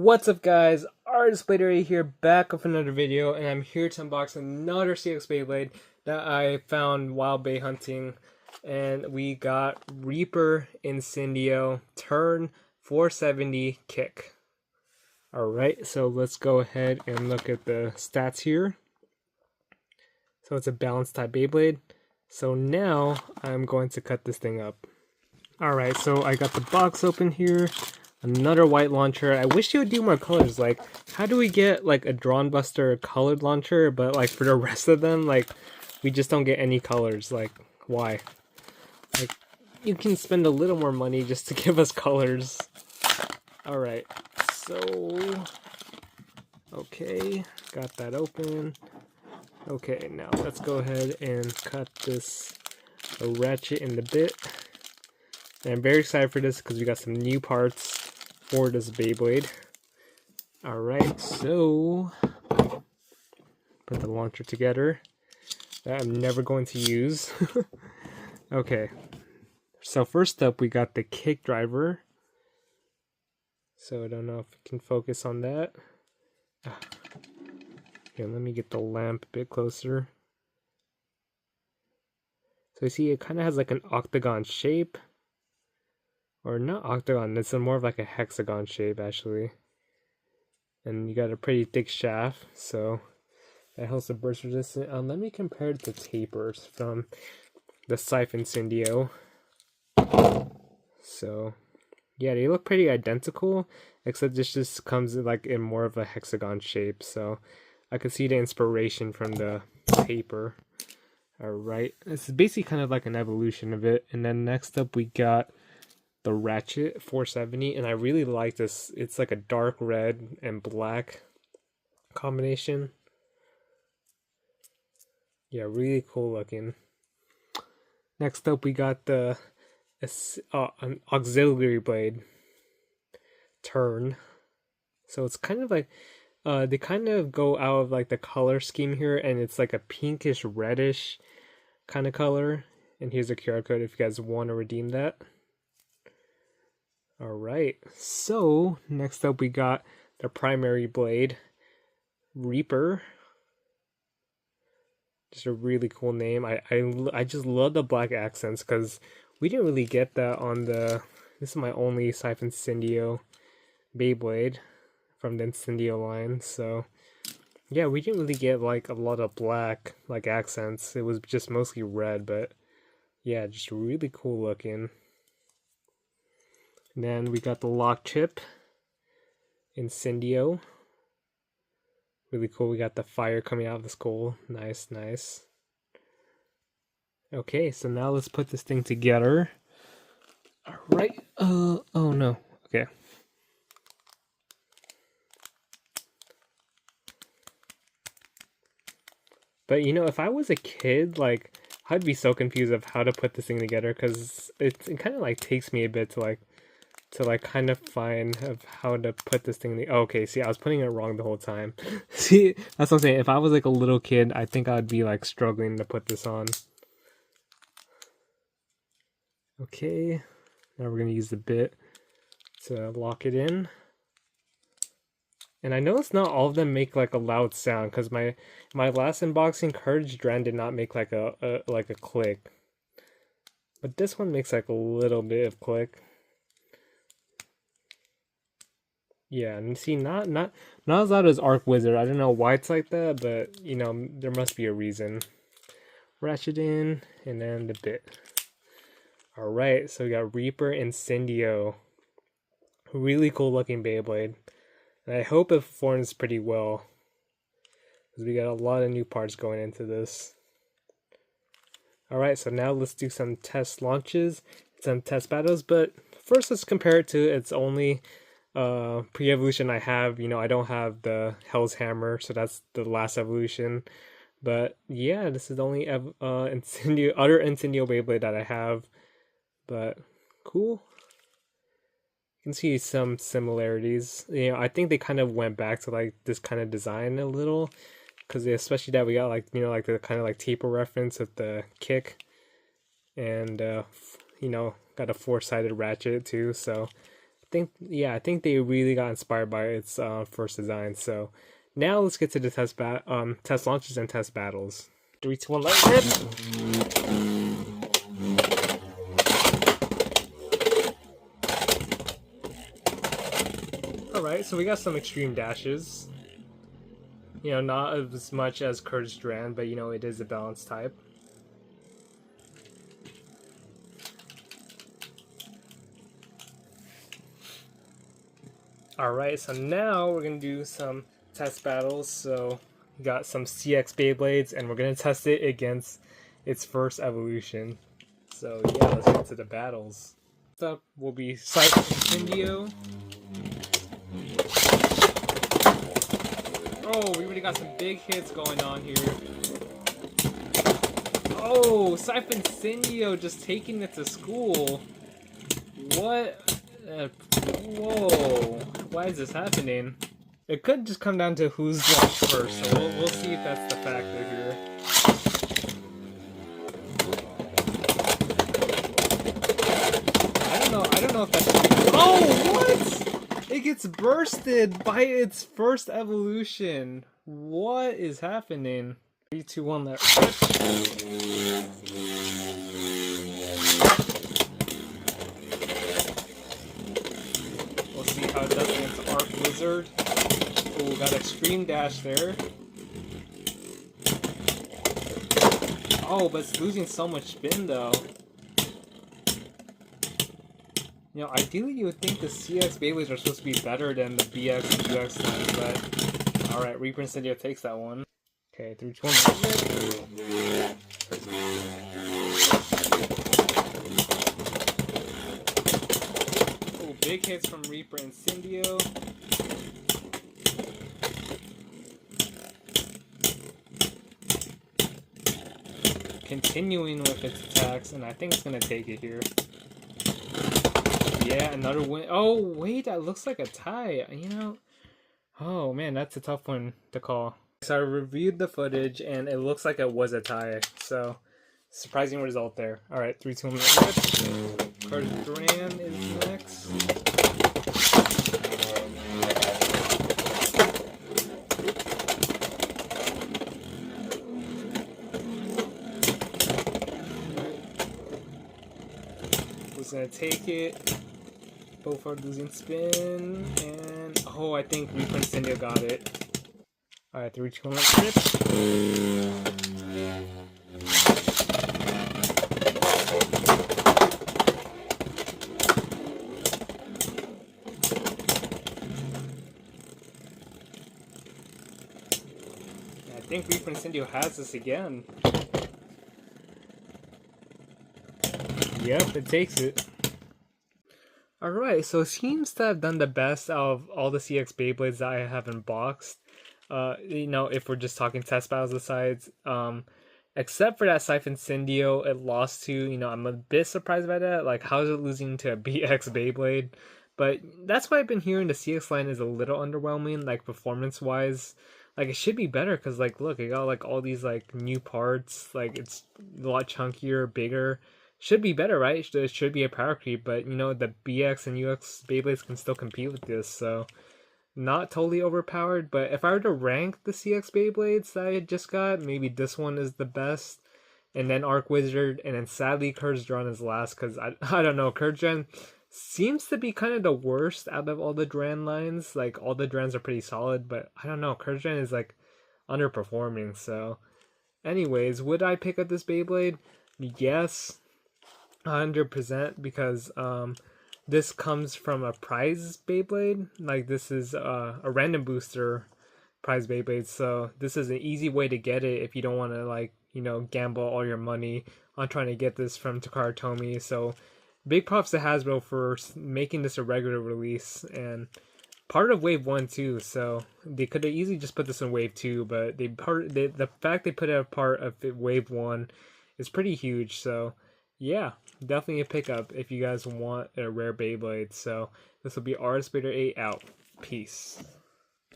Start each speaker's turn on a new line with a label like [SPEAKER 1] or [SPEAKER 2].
[SPEAKER 1] What's up guys, Artist Beyblade here, back with another video, and I'm here to unbox another CX Beyblade that I found while bay hunting. And we got Reaper Incendio Turn 470 Kick. Alright, so let's go ahead and look at the stats here. So it's a balanced type Beyblade. So now I'm going to cut this thing up. Alright, so I got the box open here. Another white launcher. I wish you would do more colors. Like, how do we get like a Drawn Buster colored launcher, but like for the rest of them, like we just don't get any colors? Like, why? Like, you can spend a little more money just to give us colors. Alright, so okay, got that open. Okay, now let's go ahead and cut this ratchet in the bit. And I'm very excited for this because we got some new parts for this Beyblade. Alright, so put the launcher together. That I'm never going to use. Okay, so first up we got the kick driver. So I don't know if we can focus on that. Here, let me get the lamp a bit closer. So you see it kind of has like an octagon shape. Or not octagon, it's more of like a hexagon shape actually. And you got a pretty thick shaft, so that helps the burst resistance. Let me compare it to tapers from the Siphon Incendio. So yeah, they look pretty identical, except this just comes like in more of a hexagon shape. So I could see the inspiration from the taper. Alright, this is basically kind of like an evolution of it. And then next up we got the Ratchet 470, and I really like this. It's like a dark red and black combination. Yeah, really cool looking. Next up we got the an auxiliary blade turn. So it's kind of like they kind of go out of like the color scheme here, and it's like a pinkish reddish kind of color. And here's a QR code if you guys want to redeem that. Alright, so next up we got the primary blade, Reaper. Just a really cool name. I just love the black accents because we didn't really get that on the... This is my only Siphon Incendio Beyblade from the Incendio line, so yeah, we didn't really get like a lot of black like accents. It was just mostly red, but yeah, just really cool looking. And then we got the lock chip, Incendio. Really cool. We got the fire coming out of the skull. Nice, nice. Okay, so now let's put this thing together. Alright. Oh no. Okay. But you know, if I was a kid, like, I'd be so confused of how to put this thing together, because it kind of like takes me a bit to kind of find of how to put this thing in the... Oh, okay, see, I was putting it wrong the whole time. See, that's what I'm saying. If I was like a little kid, I think I'd be like struggling to put this on. Okay, now we're gonna use the bit to lock it in. And I noticed not all of them make like a loud sound, because my last unboxing, Courage Dren, did not make like a click. But this one makes like a little bit of click. Yeah, and see, not as loud as Arc Wizard. I don't know why it's like that, but you know, there must be a reason. Ratchet in, and then the bit. Alright, so we got Reaper Incendio. Really cool looking Beyblade. And I hope it performs pretty well, because we got a lot of new parts going into this. Alright, so now let's do some test launches, some test battles, but first let's compare it to its only pre-evolution I have. You know, I don't have the Hell's Hammer, so that's the last evolution. But yeah, this is the only other Incendio Beyblade that I have. But cool. You can see some similarities. You know, I think they kind of went back to like this kind of design a little, because especially that we got like, you know, like the kind of like taper reference with the kick, and you know, got a four-sided ratchet too. So I think they really got inspired by its first design. So now let's get to the test launches and test battles. 3, 2, 1, let rip! Alright, so we got some extreme dashes. You know, not as much as Kurt's Dran, but you know, it is a balanced type. Alright, so now we're going to do some test battles. So we got some CX Beyblades, and we're going to test it against its first evolution. So yeah, let's get to the battles. Next up will be Incendio. Oh, we already got some big hits going on here. Oh, Incendio just taking it to school. What? Whoa. Why is this happening? It could just come down to who's launched first, so we'll see if that's the factor here. I don't know if that's... Oh, what? It gets bursted by its first evolution. What is happening? 3, 2, 1, let rip. We'll see how it does against Arc Wizard. Oh, got Extreme Dash there. Oh, but it's losing so much spin though. You know, ideally you would think the CX Beyblades are supposed to be better than the BX and UX ones, but alright, Reaper Incendio takes that one. Okay, 3, 2, 1. Oh, big hits from Reaper Incendio. Continuing with its attacks, and I think it's gonna take it here. Yeah, another win. Oh, wait, that looks like a tie. You know, oh man, that's a tough one to call. So I reviewed the footage, and it looks like it was a tie. So, surprising result there. All right, 3, 2, 1. Kurt's Dran is next. Was gonna take it. Both are losing spin, and oh, I think Reaper Incendio got it. Alright, 3, 2, 1, rip. I think Reaper Incendio has this again. Yep, it takes it. Alright, so it seems to have done the best out of all the CX Beyblades that I have unboxed. You know, if we're just talking test battles aside. Except for that Incendio, it lost to, you know, I'm a bit surprised by that. Like, how is it losing to a BX Beyblade? But that's why I've been hearing the CX line is a little underwhelming, like, performance-wise. Like, it should be better, because, like, look, it got, like, all these, like, new parts. Like, it's a lot chunkier, bigger. Should be better, right? It should be a power creep, but you know, the BX and UX Beyblades can still compete with this, so not totally overpowered. But if I were to rank the CX Beyblades that I just got, maybe this one is the best, and then Arc Wizard, and then sadly Kurt's Dran is last, because I don't know, Kurt's Dran seems to be kind of the worst out of all the Dran lines. Like, all the Drans are pretty solid, but I don't know, Kurt's Dran is like underperforming. So anyways, would I pick up this Beyblade? Yes, 100%, because this comes from a prize Beyblade. Like, this is a random booster prize Beyblade, so this is an easy way to get it if you don't want to, like, you know, gamble all your money on trying to get this from Takara Tomy. So big props to Hasbro for making this a regular release and part of Wave 1 too. So they could have easily just put this in Wave 2, but the fact they put it a part of Wave 1 is pretty huge. So yeah, definitely a pickup if you guys want a rare Beyblade. So this will be Artist Bader 8 out. Peace.